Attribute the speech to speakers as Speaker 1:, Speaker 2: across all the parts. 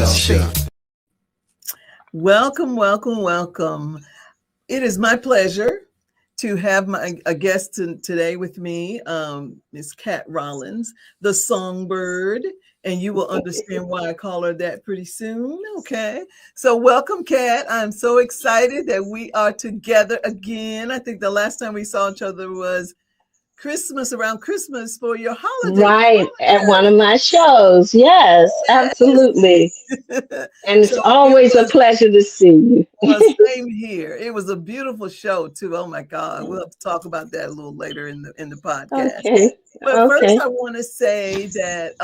Speaker 1: Show.
Speaker 2: Welcome, welcome, welcome. It is my pleasure to have a guest today with me, Miss Kat Rollins, the songbird, and you will understand why I call her that pretty soon. Okay, so welcome, Kat. I'm so excited that we are together again. I think the last time we saw each other was around Christmas for your holiday.
Speaker 3: Right, at one of my shows. Yes,
Speaker 2: Yes.
Speaker 3: absolutely. And it's
Speaker 2: So it
Speaker 3: always a
Speaker 2: was
Speaker 3: pleasure to see you.
Speaker 2: Well, same here. It was a beautiful show too. Oh my God. We'll have to talk about that a little later in the podcast.
Speaker 3: Okay,
Speaker 2: But first
Speaker 3: okay.
Speaker 2: I want to say that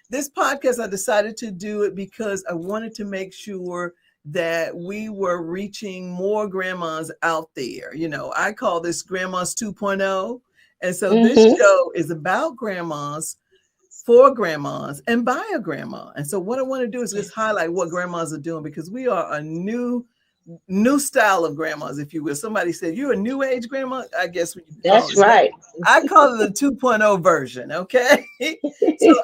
Speaker 2: this podcast I decided to do it because I wanted to make sure that we were reaching more grandmas out there. You know, I call this Grandmas 2.0. And so this
Speaker 3: Mm-hmm.
Speaker 2: show is about grandmas for grandmas and by a grandma. And so what I want to do is just highlight what grandmas are doing because we are a new style of grandmas, if you will. Somebody said you're a new age grandma. I guess we call
Speaker 3: That's
Speaker 2: it that.
Speaker 3: right.
Speaker 2: I call it the 2.0 version. Okay. So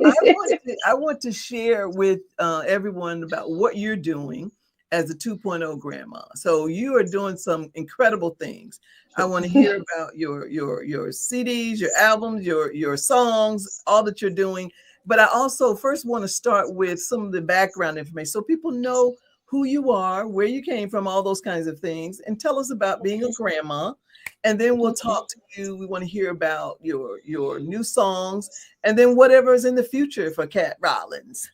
Speaker 2: I want to share with everyone about what you're doing as a 2.0 grandma. So you are doing some incredible things. I want to hear about your CDs, your albums, your songs, all that you're doing. But I also first want to start with some of the background information so people know who you are, where you came from, all those kinds of things, and tell us about being a grandma. And then we'll talk to you. We want to hear about your new songs, and then whatever is in the future for Kat Rollins.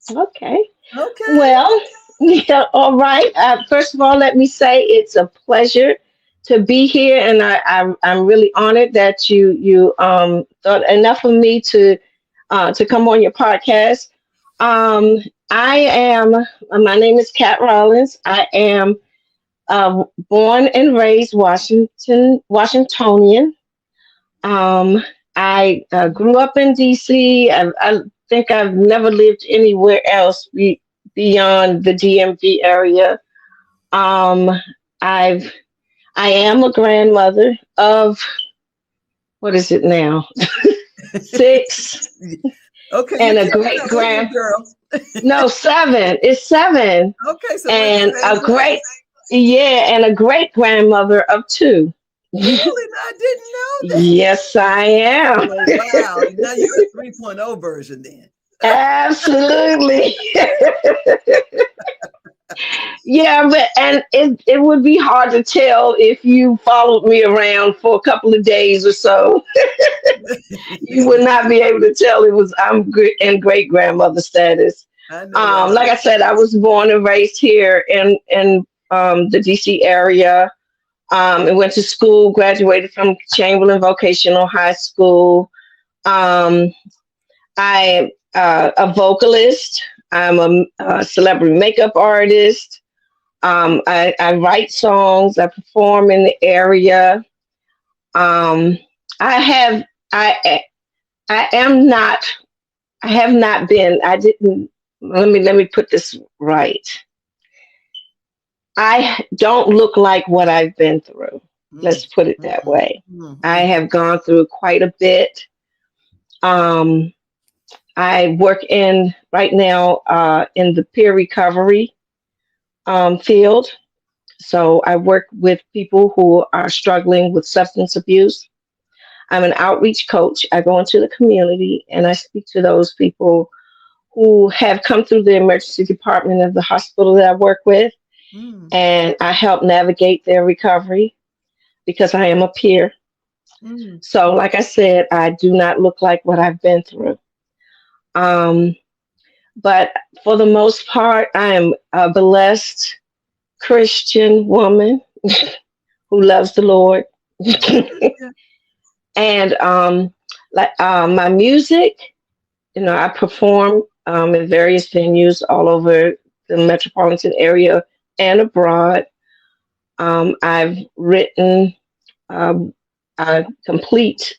Speaker 3: Okay.
Speaker 2: Okay.
Speaker 3: Well, yeah, all right. First of all, let me say it's a pleasure to be here, and I'm really honored that you thought enough of me to come on your podcast. Um, I am. My name is Kat Rollins. I am born and raised Washingtonian. Um, I grew up in D.C. I think I've never lived anywhere else beyond the DMV area. Um, I've I am a grandmother of what is it now? Six,
Speaker 2: Okay, you
Speaker 3: and a
Speaker 2: kept it
Speaker 3: great
Speaker 2: up with me,
Speaker 3: grand
Speaker 2: girl.
Speaker 3: no, seven. It's seven,
Speaker 2: Okay, so we're
Speaker 3: and
Speaker 2: the
Speaker 3: a
Speaker 2: same
Speaker 3: great,
Speaker 2: place.
Speaker 3: yeah, and a great grandmother of two.
Speaker 2: Really? I didn't know that.
Speaker 3: Yes, I am.
Speaker 2: Well, wow. Now you're a 3.0 version then.
Speaker 3: Absolutely. Yeah, but and it would be hard to tell if you followed me around for a couple of days or so. You would not be able to tell it was in great grandmother status.
Speaker 2: I know that's
Speaker 3: Like I
Speaker 2: right.
Speaker 3: said, I was born and raised here in the DC area. And went to school, graduated from Chamberlain Vocational High School. Um, I'm a vocalist. I'm a celebrity makeup artist. I write songs. I perform in the area. Um, I have. I am not. I have not been. I didn't. Let me put this right. I don't look like what I've been through.
Speaker 2: Mm,
Speaker 3: Let's put it that
Speaker 2: mm,
Speaker 3: way.
Speaker 2: mm,
Speaker 3: I
Speaker 2: mm.
Speaker 3: have gone through quite a bit. Um, I work in right now in the peer recovery field. So I work with people who are struggling with substance abuse. I'm an outreach coach. I go into the community and I speak to those people who have come through the emergency department of the hospital that I work with,
Speaker 2: Mm,
Speaker 3: and I help navigate their recovery because I am a peer.
Speaker 2: mm.
Speaker 3: So, like I said, I do not look like what I've been through. Um, but for the most part, I am a blessed Christian woman who loves the Lord.
Speaker 2: Hallelujah.
Speaker 3: And my music, I perform in various venues all over the metropolitan area and abroad. I've written um, a complete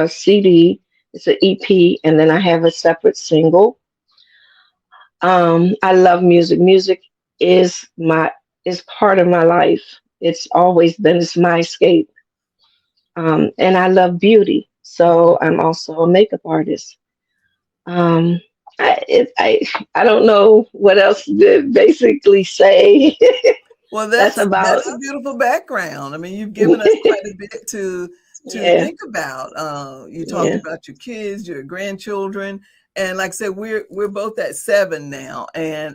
Speaker 3: CD. It's an EP, and then I have a separate single. I love music. Music is is part of my life. It's always been. It's my escape. And I love beauty, so I'm also a makeup artist. Um, I I don't know what else to basically say.
Speaker 2: Well,
Speaker 3: That's about
Speaker 2: that's a beautiful background. I mean, you've given us quite a bit to
Speaker 3: yeah,
Speaker 2: think about. You talked
Speaker 3: yeah,
Speaker 2: about your kids, your grandchildren, and like I said, we're both at 7 now,
Speaker 3: yeah.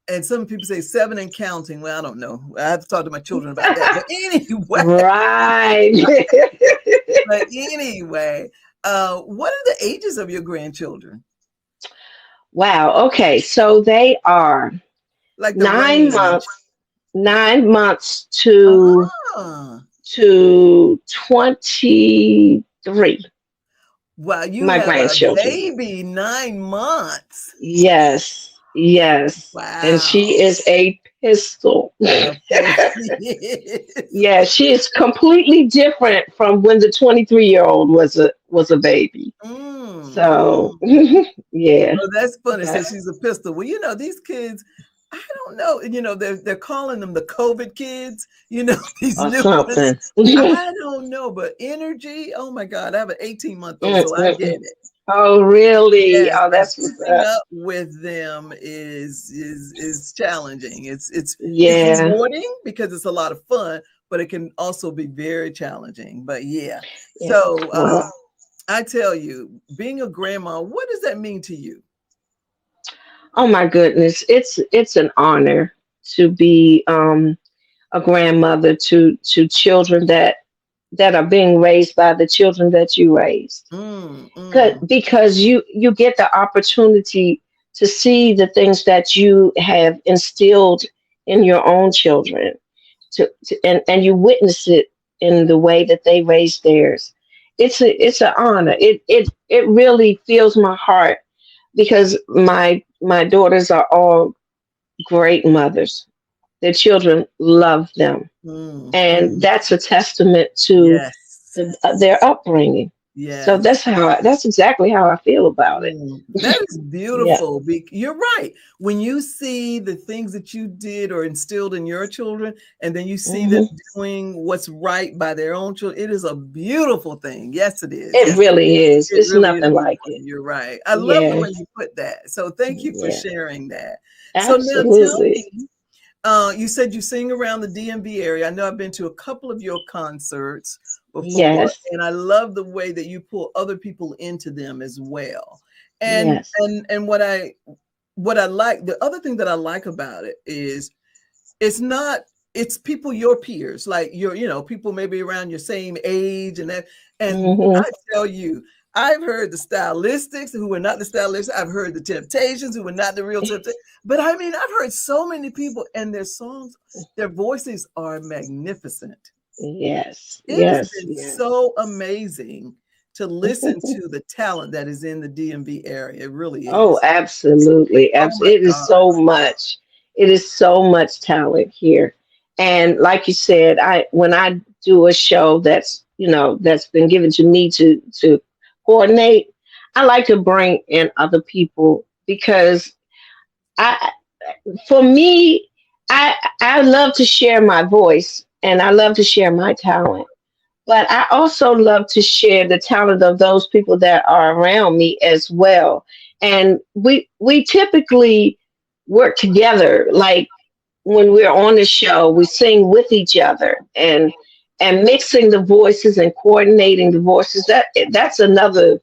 Speaker 2: and some people say 7 and counting. Well, I don't know. I have to talk to my children about that. But anyway,
Speaker 3: Right.
Speaker 2: but anyway, what are the ages of your grandchildren?
Speaker 3: Wow. Okay. So they are
Speaker 2: Like the
Speaker 3: 9 months,
Speaker 2: range?
Speaker 3: 9 months
Speaker 2: Ah,
Speaker 3: to 23.
Speaker 2: wow, you
Speaker 3: My
Speaker 2: have a
Speaker 3: grandchildren.
Speaker 2: baby 9 months.
Speaker 3: Yes. Yes. And she
Speaker 2: Wow.
Speaker 3: is a pistol.
Speaker 2: Of course she is.
Speaker 3: Yeah, she is completely different from when the 23-year-old was a baby.
Speaker 2: Mm,
Speaker 3: So,
Speaker 2: mm.
Speaker 3: yeah.
Speaker 2: Oh, that's funny.
Speaker 3: But
Speaker 2: Says she's a pistol. Well, these kids, I don't know. They're calling them the COVID kids. These
Speaker 3: or
Speaker 2: new ones.
Speaker 3: something.
Speaker 2: I don't know, but energy. Oh my God, I have an 18-month-old, so I get
Speaker 3: Mm-mm-mm.
Speaker 2: it.
Speaker 3: Oh, really?
Speaker 2: Yes,
Speaker 3: Oh,
Speaker 2: and
Speaker 3: that's what's
Speaker 2: keeping
Speaker 3: up.
Speaker 2: up with them is challenging. It's
Speaker 3: Yeah.
Speaker 2: rewarding because it's a lot of fun, but it can also be very challenging. But yeah,
Speaker 3: Yeah.
Speaker 2: so
Speaker 3: Well,
Speaker 2: I tell you, being a grandma, what does that mean to you?
Speaker 3: oh my goodness, it's an honor to be a grandmother to children that are being raised by the children that you raised.
Speaker 2: Mm,
Speaker 3: 'Cause-
Speaker 2: mm,
Speaker 3: because you get the opportunity to see the things that you have instilled in your own children, and you witness it in the way that they raise theirs. It's an honor. It really fills my heart because my daughters are all great mothers. Their children love them,
Speaker 2: mm,
Speaker 3: and
Speaker 2: mm.
Speaker 3: that's a testament to
Speaker 2: Yes.
Speaker 3: their upbringing. So
Speaker 2: Yes.
Speaker 3: that's exactly how I feel about it.
Speaker 2: That is
Speaker 3: Yeah.
Speaker 2: beautiful. You're right. When you see the things that you did or instilled in your children, and then you see them
Speaker 3: Hmm.
Speaker 2: doing what's right by their own children, it is a beautiful thing. Yes, it is.
Speaker 3: It
Speaker 2: Yes, it
Speaker 3: really
Speaker 2: is.
Speaker 3: is.
Speaker 2: It
Speaker 3: It's
Speaker 2: really is
Speaker 3: nothing like
Speaker 2: beautiful.
Speaker 3: it.
Speaker 2: You're right. I love the
Speaker 3: Yeah.
Speaker 2: way you put that. So thank you for
Speaker 3: Yeah.
Speaker 2: sharing that. So now tell
Speaker 3: Absolutely.
Speaker 2: me, you said you sing around the DMV area. I know I've been to a couple of your concerts before,
Speaker 3: Yes.
Speaker 2: and I love the way that you pull other people into them as well. And
Speaker 3: Yes.
Speaker 2: and what I like, the other thing that I like about it is it's not it's people your peers, like people maybe around your same age and
Speaker 3: Hmm.
Speaker 2: I tell you, I've heard the stylistics who were not the stylists. I've heard the Temptations who were not the real Temptations. But I mean, I've heard so many people and their songs, their voices are magnificent.
Speaker 3: Yes.
Speaker 2: It has
Speaker 3: Yes.
Speaker 2: been
Speaker 3: Yes.
Speaker 2: so amazing to listen to the talent that is in the DMV area. It really
Speaker 3: Oh,
Speaker 2: is.
Speaker 3: absolutely.
Speaker 2: Oh my
Speaker 3: It is
Speaker 2: God.
Speaker 3: so much. It is so much talent here. And like you said, I when I do a show that's been given to me to coordinate, I like to bring in other people because I for me, I love to share my voice and I love to share my talent. But I also love to share the talent of those people that are around me as well. And we typically work together. Like when we're on the show, we sing with each other and mixing the voices and coordinating the voices. That's another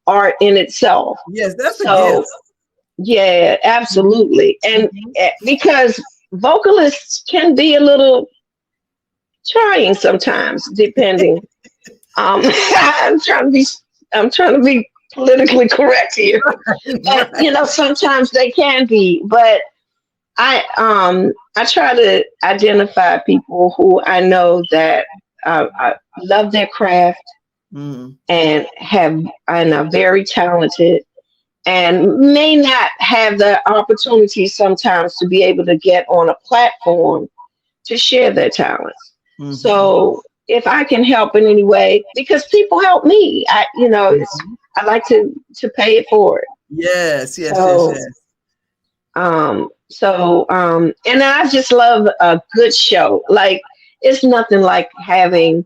Speaker 3: art in itself.
Speaker 2: Yes, that's a
Speaker 3: So
Speaker 2: gift.
Speaker 3: yeah,
Speaker 2: Mhm,
Speaker 3: absolutely. And
Speaker 2: mhm.
Speaker 3: because vocalists can be a little trying sometimes, depending. I'm trying to be politically correct here, but
Speaker 2: Right.
Speaker 3: sometimes they can be. But I try to identify people who I know that love their craft
Speaker 2: Mm,
Speaker 3: and are very talented and may not have the opportunity sometimes to be able to get on a platform to share their talents.
Speaker 2: mhm,
Speaker 3: So if I can help in any way, because people help me,
Speaker 2: mhm.
Speaker 3: I like to pay it forward.
Speaker 2: Yes, yes, yes,
Speaker 3: So
Speaker 2: yes.
Speaker 3: and I just love a good show. Like it's nothing like having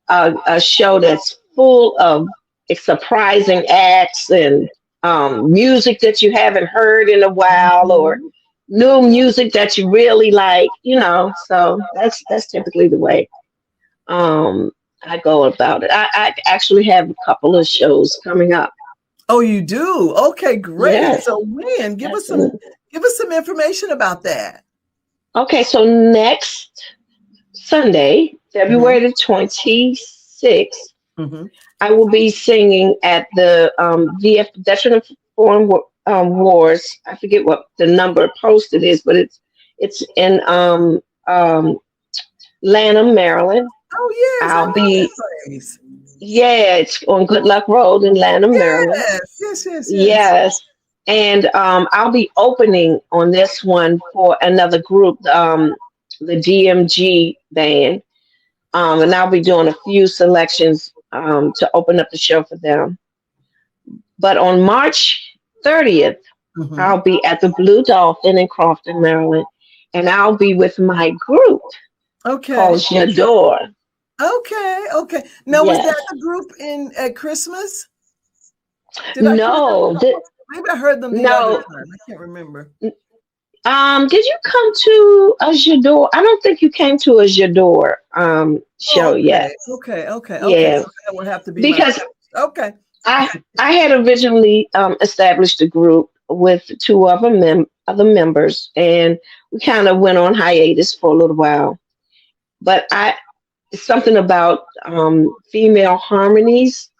Speaker 3: a show that's full of surprising acts and music that you haven't heard in a while, or
Speaker 2: Mhm.
Speaker 3: new music that you really like, so that's typically the way um I go about it. I actually have a couple of shows coming up.
Speaker 2: Oh, you do? Okay, great.
Speaker 3: Yes,
Speaker 2: So when?
Speaker 3: absolutely.
Speaker 2: Give us some information about that.
Speaker 3: Okay, so next Sunday,
Speaker 2: Hmm.
Speaker 3: February the 26th,
Speaker 2: Hmm.
Speaker 3: I will be singing at the VF Veteran Foreign Wars. I forget what the number posted is, but it's in Lanham, Maryland.
Speaker 2: Oh, yes, I
Speaker 3: I'll
Speaker 2: know that
Speaker 3: be
Speaker 2: place.
Speaker 3: Yeah, it's on Good Luck Road in Lanham, Maryland.
Speaker 2: Yes, yes, yes, yes.
Speaker 3: Yes, and I'll be opening on this one for another group, the DMG band, and I'll be doing a few selections to open up the show for them. But on March 30th,
Speaker 2: Hmm.
Speaker 3: I'll be at the Blue Dolphin in Crofton, Maryland, and I'll be with my group called
Speaker 2: Okay.
Speaker 3: J'adore.
Speaker 2: Okay. Okay. Now, was that
Speaker 3: Yes.
Speaker 2: the group in at Christmas? Did I hear them?
Speaker 3: No,
Speaker 2: Maybe I heard them the other
Speaker 3: no.
Speaker 2: time. I can't remember.
Speaker 3: Did you come to a J'adore? I don't think you came to a J'adore show
Speaker 2: Oh,
Speaker 3: yet.
Speaker 2: okay. Okay. Okay. Okay.
Speaker 3: Yeah,
Speaker 2: So that would have to be my
Speaker 3: because
Speaker 2: first. Okay.
Speaker 3: I had originally established a group with two other members, and we kind of went on hiatus for a little while. But it's something about female harmonies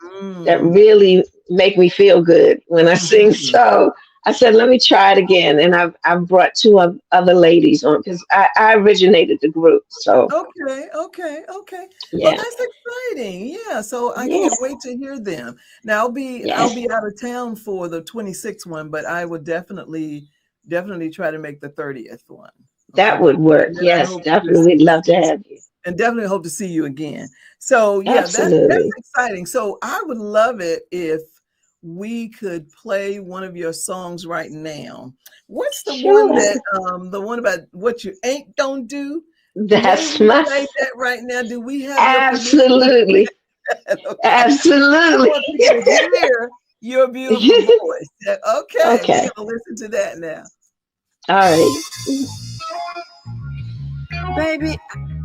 Speaker 3: that
Speaker 2: Mm.
Speaker 3: really make me feel good when I sing.
Speaker 2: Mhm.
Speaker 3: So I said, let me try it again, and I've brought two other ladies on because I originated the group. So
Speaker 2: Okay, okay, okay. Well,
Speaker 3: yeah,
Speaker 2: that's exciting. Yeah, so I
Speaker 3: yeah,
Speaker 2: can't wait to hear them. Now I'll
Speaker 3: yes,
Speaker 2: be out of town for the 26th one, but I would definitely try to make the 30th one. Okay.
Speaker 3: that would work.
Speaker 2: And then I
Speaker 3: Yes,
Speaker 2: hope to
Speaker 3: definitely, we'd love to have you.
Speaker 2: and definitely hope to see you again. So yeah, that's
Speaker 3: Absolutely,
Speaker 2: exciting. So I would love it if we could play one of your songs right now. What's
Speaker 3: sure.
Speaker 2: the one about what you ain't gonna do? May
Speaker 3: That's
Speaker 2: we
Speaker 3: my
Speaker 2: play that right now? Do we have your permission to do
Speaker 3: absolutely,
Speaker 2: that? Okay. I
Speaker 3: absolutely.
Speaker 2: want people to hear your beautiful voice. Okay, we're
Speaker 3: Okay,
Speaker 2: gonna listen to that now.
Speaker 3: all right.
Speaker 1: Baby,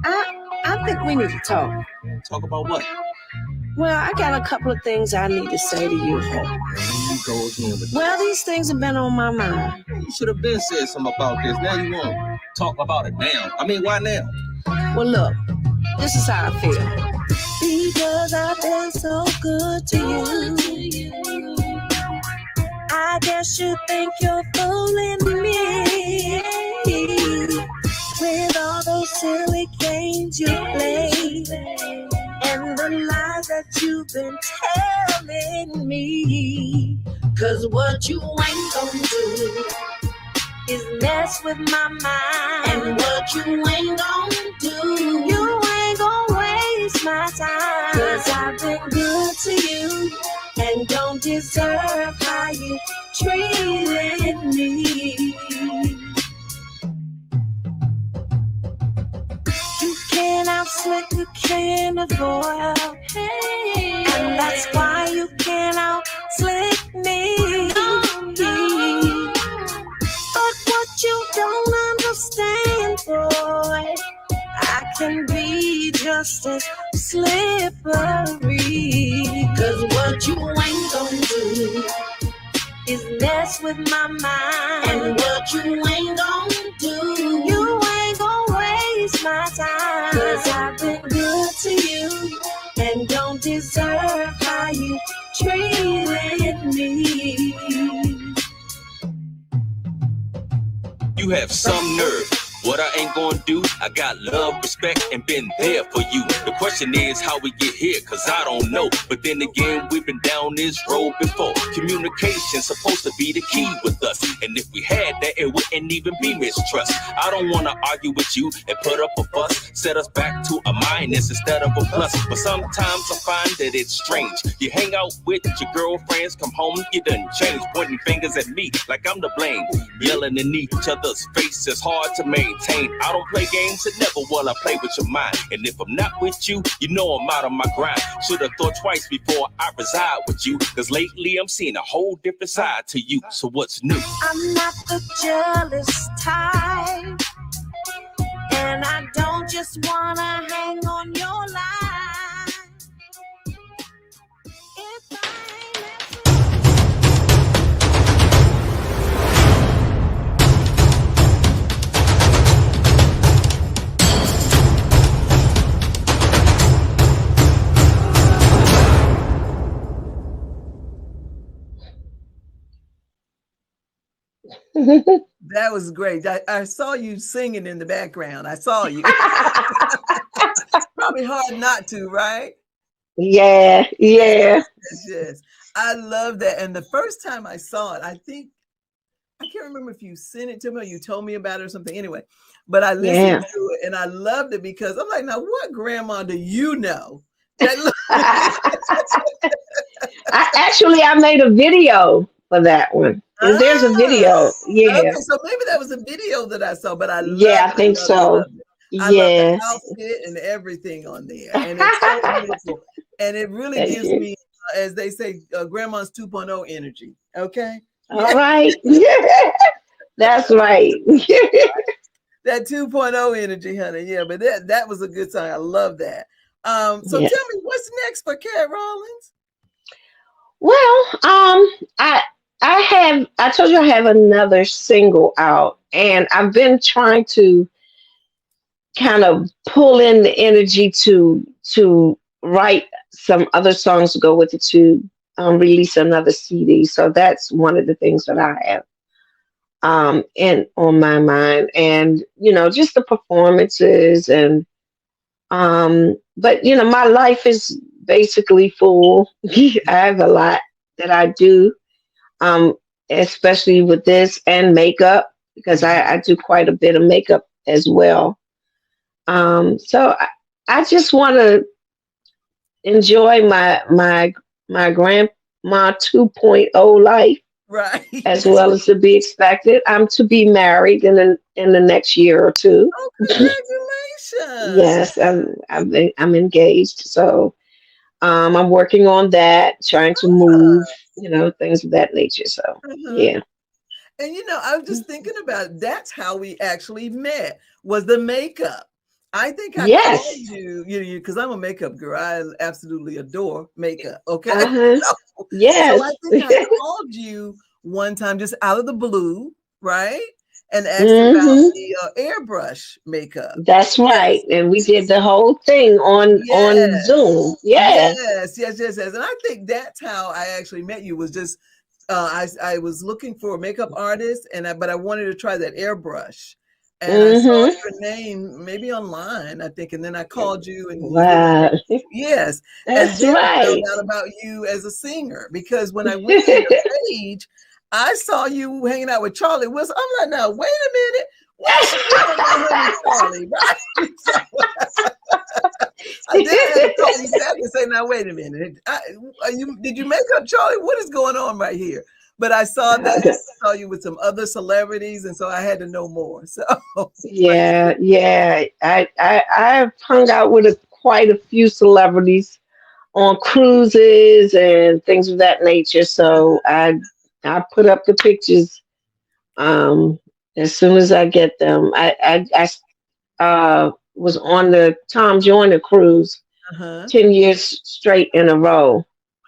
Speaker 1: I think we need to talk.
Speaker 4: Talk about what?
Speaker 1: Well, I got a couple of things I need to say to you.
Speaker 4: Oh, here you go again with
Speaker 1: Well, these things have been on my mind.
Speaker 4: You should have been said something about this. Now you want to talk about it now. I mean, why now?
Speaker 1: Well, look, this is how I feel. Because I've been so good to you. I guess you think you're fooling me. With all those silly games you play. And the lies that you've been telling me. 'Cause what you ain't gonna do is mess with my mind. And what you ain't gonna do, you ain't gonna waste my time. 'Cause I've been good to you and don't deserve how you treated me. You can't outslick a can of oil. Hey. And that's why you can't outslick me. But what you don't understand, boy, I can be just as slippery. 'Cause what you ain't gonna do is mess with my mind. And what you ain't gonna do, you ain't gonna waste my time. 'Cause I've been good to you and don't deserve how you treated me.
Speaker 4: You have some nerve. What I ain't gonna do, I got love, respect, and been there for you. The question is how we get here, 'cause I don't know. But then again, we've been down this road before. Communication's supposed to be the key with us. And if we had that, it wouldn't even be mistrust. I don't wanna argue with you and put up a fuss. Set us back to a minus instead of a plus. But sometimes I find that it's strange. You hang out with your girlfriends, come home, you done change. Pointing fingers at me like I'm to blame. Yelling in each other's faces, hard to maintain. entertained. I don't play games and never will I play with your mind. And if I'm not with you, you know I'm out of my grind. Should've thought twice before I reside with you, cause lately I'm seeing a whole different side to you. So what's new?
Speaker 1: I'm not the jealous type, and I don't just wanna hang on your line. If I
Speaker 2: That was great. I saw you singing in the background. I saw you. Probably hard not to, right?
Speaker 3: Yeah, yeah.
Speaker 2: Yes. I love that. And the first time I saw it, I can't remember if you sent it to me or you told me about it or something. Anyway, but I listened to it and I loved it because I'm like, now what grandma do you know?
Speaker 3: I made a video for that one. And there's a video. Yeah.
Speaker 2: Okay, so maybe that was a video that I saw, but I love
Speaker 3: I think so.
Speaker 2: I love the outfit and everything on there. And it's so beautiful. And it really gives me, as they say, grandma's 2.0 energy. Okay.
Speaker 3: All right. That's right.
Speaker 2: That 2.0 energy, honey. Yeah, but that was a good song. I love that. So tell me, what's next for Kat Rollins?
Speaker 3: Well, I told you I have another single out, and I've been trying to kind of pull in the energy to write some other songs to go with it, to release another CD. So that's one of the things that I have and on my mind, and just the performances, and but my life is basically full. I have a lot that I do, especially with this and makeup, because I do quite a bit of makeup as well. So I just want to enjoy my grandma 2.0 life,
Speaker 2: right?
Speaker 3: As well as to be expected. I'm to be married in the next year or two.
Speaker 2: Oh, congratulations!
Speaker 3: Yes, I'm engaged, so I'm working on that, trying to move, things of that nature. So yeah.
Speaker 2: And I was just thinking about it. That's how we actually met, was the makeup. I think I called you, because I'm a makeup girl. I absolutely adore makeup. Okay.
Speaker 3: Yes.
Speaker 2: So I think I called you one time just out of the blue, right? And asked about the airbrush makeup.
Speaker 3: That's right. And we did the whole thing on Zoom. Yeah.
Speaker 2: Yes. And I think that's how I actually met you, was just I was looking for a makeup artist, but I wanted to try that airbrush. And I saw your name maybe online, I think, and then I called you. And
Speaker 3: wow.
Speaker 2: Yes.
Speaker 3: That's
Speaker 2: and then
Speaker 3: right.
Speaker 2: I found out about you as a singer, because when I went to your page, I saw you hanging out with Charlie Wilson. I'm like, now, wait a minute. What's she doing with honey Charlie? Right? I did have to call you back and say, now, wait a minute. Did you make up Charlie? What is going on right here? But I saw that. I saw you with some other celebrities, and so I had to know more. So
Speaker 3: yeah. I've hung out with quite a few celebrities on cruises and things of that nature. So I put up the pictures as soon as I get them. I was on the Tom Joyner cruise 10 years straight in a row.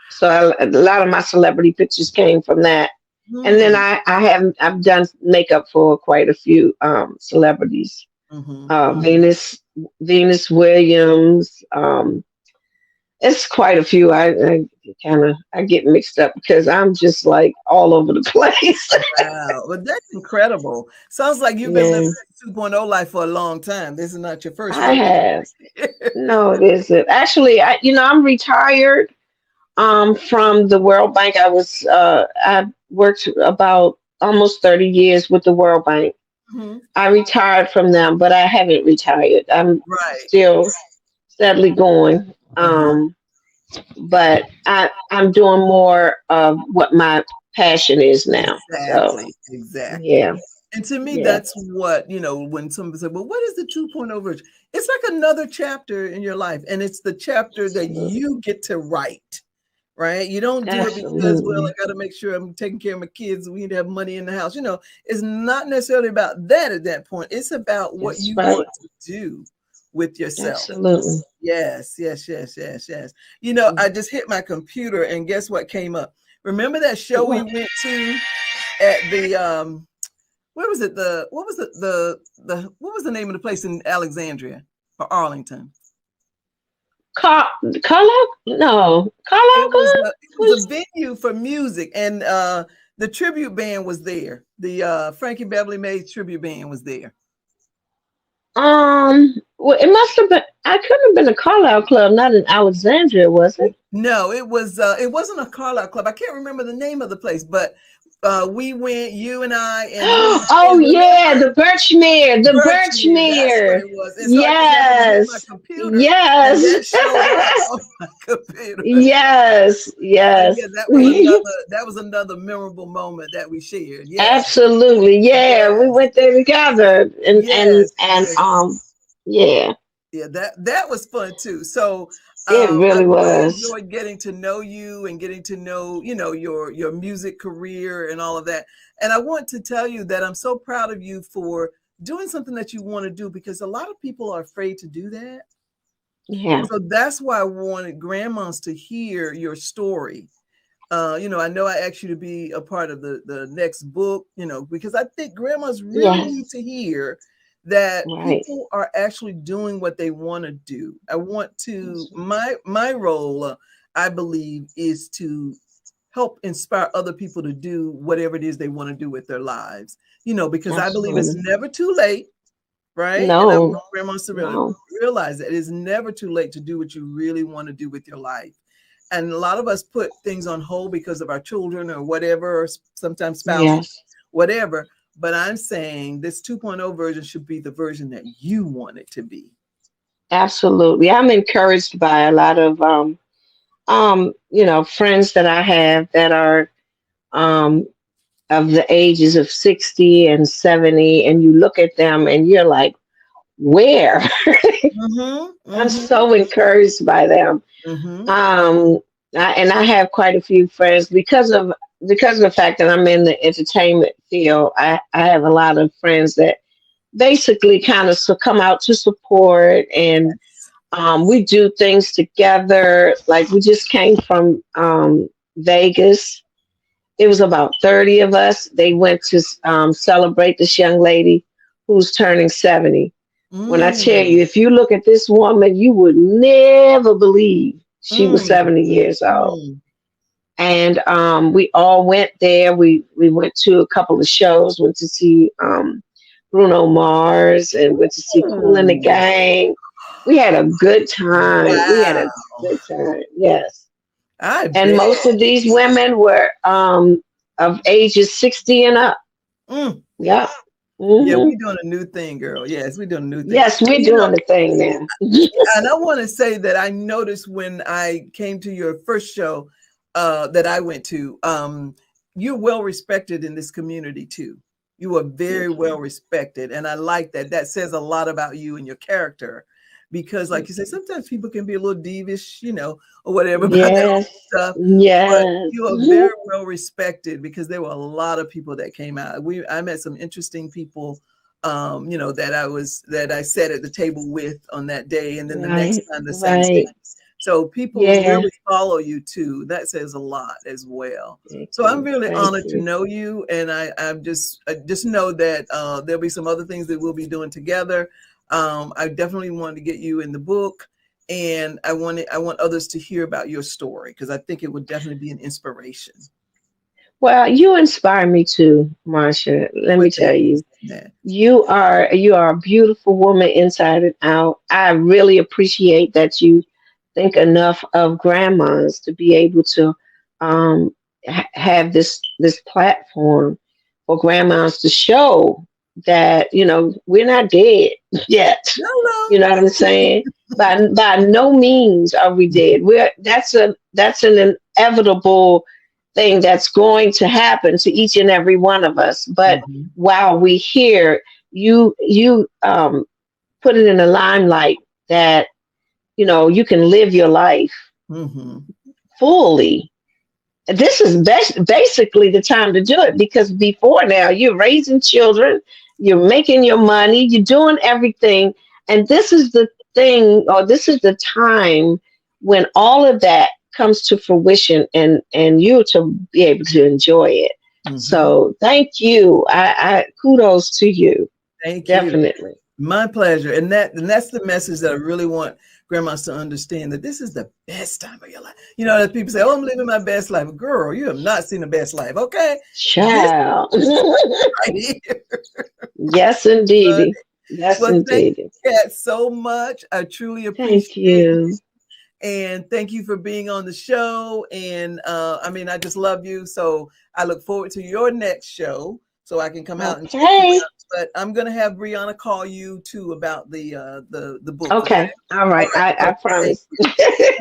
Speaker 3: So a lot of my celebrity pictures came from that. And then I've done makeup for quite a few celebrities. Venus Williams. It's quite a few. I get mixed up because I'm just like all over the place.
Speaker 2: Wow, but that's incredible. Sounds like you've been living 2.0 life for a long time. This is not your first.
Speaker 3: I have. No, it isn't. Actually, I'm retired from the World Bank. I worked about almost 30 years with the World Bank. I retired from them, but I haven't retired. I'm still steadily going. But I'm doing more of what my passion is now.
Speaker 2: Exactly.
Speaker 3: Yeah.
Speaker 2: And to me,
Speaker 3: Yeah.
Speaker 2: that's what, when somebody said, well, what is the 2.0 version? It's like another chapter in your life. And it's the chapter that
Speaker 3: Absolutely.
Speaker 2: you get to write, right? You don't do it because, well, I
Speaker 3: Absolutely.
Speaker 2: got to make sure I'm taking care of my kids. We need to have money in the house. It's not necessarily about that at that point. It's about what
Speaker 3: That's
Speaker 2: you
Speaker 3: right.
Speaker 2: want to do with yourself.
Speaker 3: Absolutely.
Speaker 2: Yes, yes, yes, yes, yes. I just hit my computer and guess what came up? Remember that show we went to at the where was it? What was what was the name of the place in Alexandria or Arlington?
Speaker 3: Carlisle? No. Carlisle Club?
Speaker 2: It was a venue for music, and the tribute band was there. The Frankie Beverly Mays tribute band was there.
Speaker 3: Well, it must have been. I couldn't have been a Carlisle Club, not in Alexandria, was it?
Speaker 2: No, it was. It wasn't a Carlisle Club. I can't remember the name of the place, but we went. You and I and
Speaker 3: Oh yeah, the Birchmere, the
Speaker 2: That's what
Speaker 3: Birchmere.
Speaker 2: it was. And so I just happened to hit my
Speaker 3: Yes,
Speaker 2: computer, and that
Speaker 3: yes,
Speaker 2: showed up on my computer.
Speaker 3: yes,
Speaker 2: And
Speaker 3: yes.
Speaker 2: yeah, that was another memorable moment that we shared. Yes,
Speaker 3: Absolutely, yeah. We
Speaker 2: yes,
Speaker 3: went there together, and
Speaker 2: yes, yes.
Speaker 3: yeah,
Speaker 2: Yeah, that was fun too. So
Speaker 3: it
Speaker 2: I
Speaker 3: really
Speaker 2: really
Speaker 3: was.
Speaker 2: enjoyed getting to know you and getting to know, your music career and all of that. And I want to tell you that I'm so proud of you for doing something that you want to do, because a lot of people are afraid to do that.
Speaker 3: Yeah,
Speaker 2: So that's why I wanted grandmas to hear your story. I know I asked you to be a part of the next book, because I think grandmas really need
Speaker 3: yes,
Speaker 2: to hear that
Speaker 3: right.
Speaker 2: people are actually doing what they want to do. I want to, my role, I believe, is to help inspire other people to do whatever it is they want to do with their lives, because I believe it's
Speaker 3: Absolutely.
Speaker 2: never too late. Right. And I
Speaker 3: No,
Speaker 2: want grandmas to really
Speaker 3: no.
Speaker 2: realize that it is never too late to do what you really want to do with your life. And a lot of us put things on hold because of our children or whatever, or sometimes spouses,
Speaker 3: Yes,
Speaker 2: whatever. But I'm saying this 2.0 version should be the version that you want it to be.
Speaker 3: absolutely. I'm encouraged by a lot of friends that I have that are um of the ages of 60 and 70, and you look at them and you're like, where?
Speaker 2: Mm-hmm.
Speaker 3: I'm
Speaker 2: Mm-hmm.
Speaker 3: so encouraged by them.
Speaker 2: Mm-hmm.
Speaker 3: Um, and I have quite a few friends because of the fact that I'm in the entertainment field. I have a lot of friends that basically kind of come out to support, and we do things together. Like we just came from Vegas. It was about 30 of us. They went to celebrate this young lady who's turning 70. When I tell
Speaker 2: Mm,
Speaker 3: you, if you look at this woman, you would never believe she was
Speaker 2: mm,
Speaker 3: 70 years old.
Speaker 2: mm.
Speaker 3: And we all went there. We went to a couple of shows, went to see Bruno Mars and went to see Cool and the
Speaker 2: Ooh.
Speaker 3: Gang. We had a good time. We had a
Speaker 2: Wow.
Speaker 3: good time. Yes.
Speaker 2: I
Speaker 3: And
Speaker 2: bet.
Speaker 3: most of these women were of ages 60 and up.
Speaker 2: Mm.
Speaker 3: Yeah.
Speaker 2: Yeah,
Speaker 3: Hmm.
Speaker 2: we're doing a new thing, girl. Yes, we're doing a new thing.
Speaker 3: Yes, we're doing the thing now.
Speaker 2: And I want to say that I noticed when I came to your first show that I went to, you're well respected in this community too. You are very
Speaker 3: Thank
Speaker 2: well
Speaker 3: you.
Speaker 2: respected. And I like that. That says a lot about you and your character. Because like
Speaker 3: Thank
Speaker 2: you say,
Speaker 3: you.
Speaker 2: sometimes people can be a little devious, or whatever about their own
Speaker 3: Yes.
Speaker 2: stuff. But
Speaker 3: Yes.
Speaker 2: you are very well respected, because there were a lot of people that came out. I met some interesting people, that I sat at the table with on that day, and then the next
Speaker 3: Right.
Speaker 2: time the same
Speaker 3: Right.
Speaker 2: thing. So people
Speaker 3: Yeah.
Speaker 2: really follow you too. That says a lot as well.
Speaker 3: Thank
Speaker 2: So I'm
Speaker 3: you.
Speaker 2: really
Speaker 3: Thank
Speaker 2: honored to
Speaker 3: you.
Speaker 2: know you, and I just know that there'll be some other things that we'll be doing together. I definitely wanted to get you in the book, and I want others to hear about your story, because I think it would definitely be an inspiration.
Speaker 3: Well, you inspire me too, Marsha. Let
Speaker 2: Well,
Speaker 3: me
Speaker 2: thank
Speaker 3: tell
Speaker 2: you
Speaker 3: you.
Speaker 2: for that.
Speaker 3: You are a beautiful woman inside and out. I really appreciate that you think enough of grandmas to be able to have this platform for grandmas to show that we're not dead yet. You
Speaker 2: Hello.
Speaker 3: know what I'm saying? By no means are we dead. That's an inevitable. thing that's going to happen to each and every one of us. But
Speaker 2: Mhm.
Speaker 3: while we hear you put it in the limelight that you can live your life
Speaker 2: Mhm.
Speaker 3: fully. This is basically the time to do it, because before now you're raising children, you're making your money, you're doing everything, and this is the thing, or this is the time when all of that comes to fruition, and you to be able to enjoy it.
Speaker 2: Mhm.
Speaker 3: So thank you. I kudos to you.
Speaker 2: Thank you.
Speaker 3: Definitely.
Speaker 2: My pleasure. And that's the message that I really want grandmas to understand, that this is the best time of your life. That people say, "Oh, I'm living my best life." Girl, you have not seen the best life. Okay. This
Speaker 3: Child.
Speaker 2: is right here.
Speaker 3: Yes,
Speaker 2: But,
Speaker 3: indeedy. Yes,
Speaker 2: well, thank
Speaker 3: indeedy.
Speaker 2: you, Kat, so much. I truly
Speaker 3: Thank
Speaker 2: appreciate it.
Speaker 3: you.
Speaker 2: And thank you for being on the show. And I just love you. So I look forward to your next show so I can come out and check you
Speaker 3: Okay.
Speaker 2: out. But I'm gonna have Brianna call you too about the book. Okay.
Speaker 3: Okay. All
Speaker 2: All
Speaker 3: right.
Speaker 2: right.
Speaker 3: I
Speaker 2: So thank
Speaker 3: promise.
Speaker 2: you.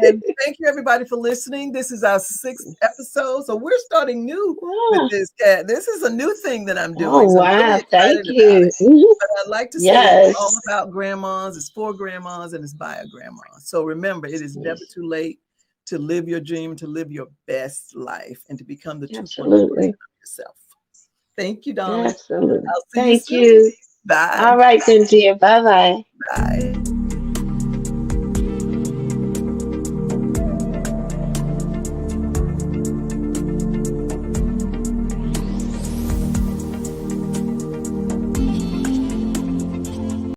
Speaker 2: And thank you everybody for listening. This is our 6th episode. So we're starting new with
Speaker 3: Oh,
Speaker 2: this, Cat. This is a new thing that I'm
Speaker 3: oh,
Speaker 2: doing. So I'm really
Speaker 3: wow.
Speaker 2: excited
Speaker 3: Thank
Speaker 2: about
Speaker 3: you.
Speaker 2: it. But I'd like to say it's all
Speaker 3: Yes.
Speaker 2: about grandmas, it's for grandmas, and it's by a grandma. So remember, it is never
Speaker 3: Yes.
Speaker 2: too late to live your dream, to live your best life, and to become the 2.0 version
Speaker 3: Absolutely.
Speaker 2: of yourself. Thank you, darling.
Speaker 3: Absolutely.
Speaker 2: I'll see you
Speaker 3: Thank
Speaker 2: soon.
Speaker 3: you.
Speaker 2: Bye.
Speaker 3: All right, then, dear. Bye bye.
Speaker 2: Bye.